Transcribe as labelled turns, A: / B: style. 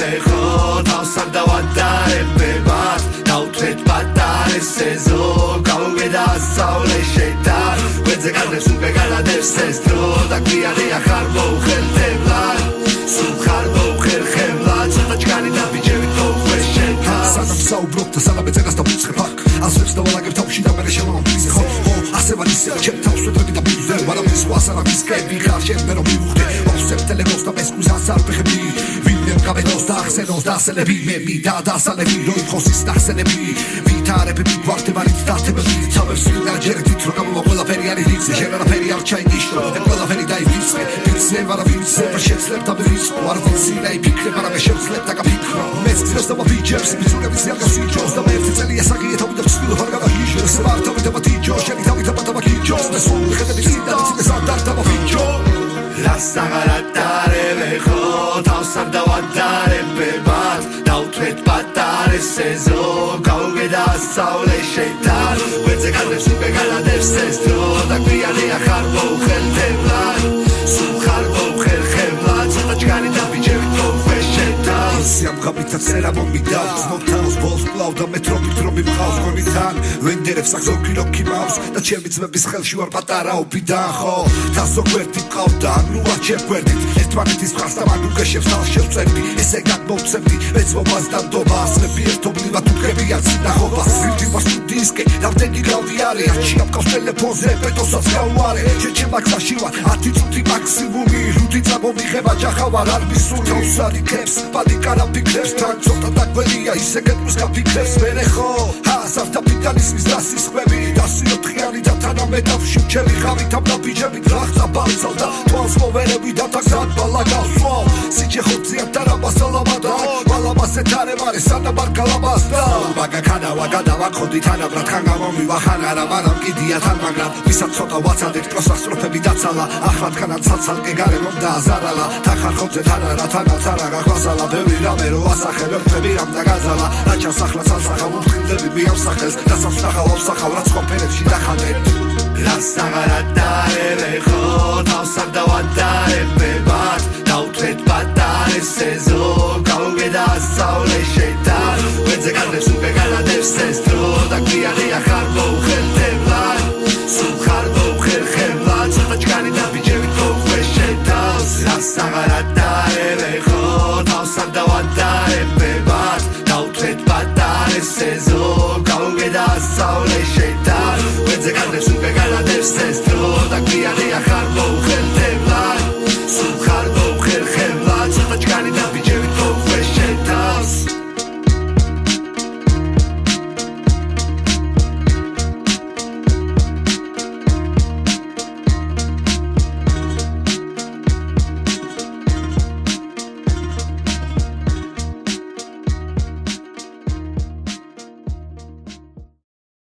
A: ვეხო თავს არ დავადარებებად დავთვეთ პატარეს ეზო გავუგედა ასწავლე შედა გვერდზე გადებს უკვე გადადებს ეს დრო და გვიანია ხარ მოუხერხებლად სულ ხარ მოუხერხებლად ცოტა ჭკანი და ბიჭები თოხვეს შეთა
B: სანამ საუბრობ და სანამ ეწერას და ვიწყებ აქ ასვებს და ვალაგებ თავში და მერე შემოვამბიზე ხო ასე ვარ ისე ჩემ თავს ვეთრები და ბიძებ ვარავის სხვას არ ვისკები ხარ შენ მე რომ მივხვდე ვახსებ ტელეგრამს და მესკუს ასარფეხები ვინმე გავედოს და ახსენოს და ასელები მე მიდა და ასალები რო იხოსის და ახსენები ვითარებები გვარდებარით დათებები თავებს ვინდა ჯერდით რომ გამოვა ყველაფერი არის რიგზე შენ არაფერი არ ჩაიგიშო და ყველაფერი დაიფიცე ვიცე ვარავინცე შეძლებ და ვისკო არ ვიცი და იფიქრებ არა მე შევძლებ და გაფიქრო მეც ძროს და ვიჯებს მიზურების იარგავს იჯოს და მე ერთი წელია საგიეთო და ვცდილობ არ გავაგიჟოს ვართავით და ვიჯო შენი თავით და ვიჯოს და სულ ხედები წინდა ცინეს არ და ვიჯო ლასაღარატარე ვეხო თავს არ დავადარებებად დავთვეთ პატარეს ეზო გავუგედა ასწავლე შედა გვერდზე გადებს უკვე გადადებს ეს დრო და გვიანია ხარ მოუხერხებლად სულ ხარ მოუხერხებლად ცოტა ჭკანი და ბიჭები თოხვეს შედა სიამღაბითა წერა მომიდა ძნობთანოს ბოლს კლავ და მეტრობით რომ მიყავს გვერდიდან ვენდერებს აქ ზოგი როქი მავს და ჩემი ძმების ხელში ვარ პატარა ოფიდან ხო და ზოგვერდი ყავდა ნუ არ შეგვერდით ერთმანეთის მხარს და მან უგეშებს თავს შევწერდი ესე გადმოვცემდი მეცმობას და ნდობას მე ერთობლივად უდგებიან სინახობას ვირთვას სტუდიისკე რამდენი გრავი არის არჩია მყავს ტელეფონზე პეტოსაც გავუარე შეჩემა გზაში ვარ 10 წუთი მაქსიმუმი რუდი წამომიღება ჯახავარ არ მისული თავს არიქებს პანიკა რა ფიქრებს თან ცოტა დაგველია ისე გეტყვის გაფიქრებს მერე ხო ასართა პიტანისმის დასისხმები დასიოთხიანი და თანამედავში ჩემი ხავით ამ დაბიჯები რახცა ბალცავ და თვალს მოვერები და თაგზად ბალა გავსვავ სიჩე ხოცია და რაბასალამადა ბალამასე თარემარე სანამ არ გალაბასდა ბაგა ქანავა გადავახოდი თანაბრად ხან გამომივა ხან არა მაგრამ კიდია თან მაგრამ ვისაც ცოტა ვაცადეთ პროსასტროფები დაცალა ახლა თხანაც ცალცალკე გარემომ დააზარალა თან ხოძე თან არა თანაც არა გაგვასალა ბევრი რამე რო ასახებ ერთები რამ და გაზალა რაჩას ახლა ცალსახავ უხილდები მიავსახეს და სამსახავ ავსახავ რაც ყოფერებში დახადეთ ლასაღარატარე ვეხო თავს არ დავადარებებად დავთვეთ პატარეს ეზო გავუგედა ასწავლე შედა გვერდზე გადებს უკვე გადადებს ეს დრო და გვიანია ხარ მოუხერხებლად სულ ხარ მოუხერხებლად ცოტა ჭკანი და ბიჭები თოხვეს შედა ლასაღარატარე ვეხო თავს არ დავადარებებად დავთვეთ პატარეს ეზო გავუგედა ასწავლე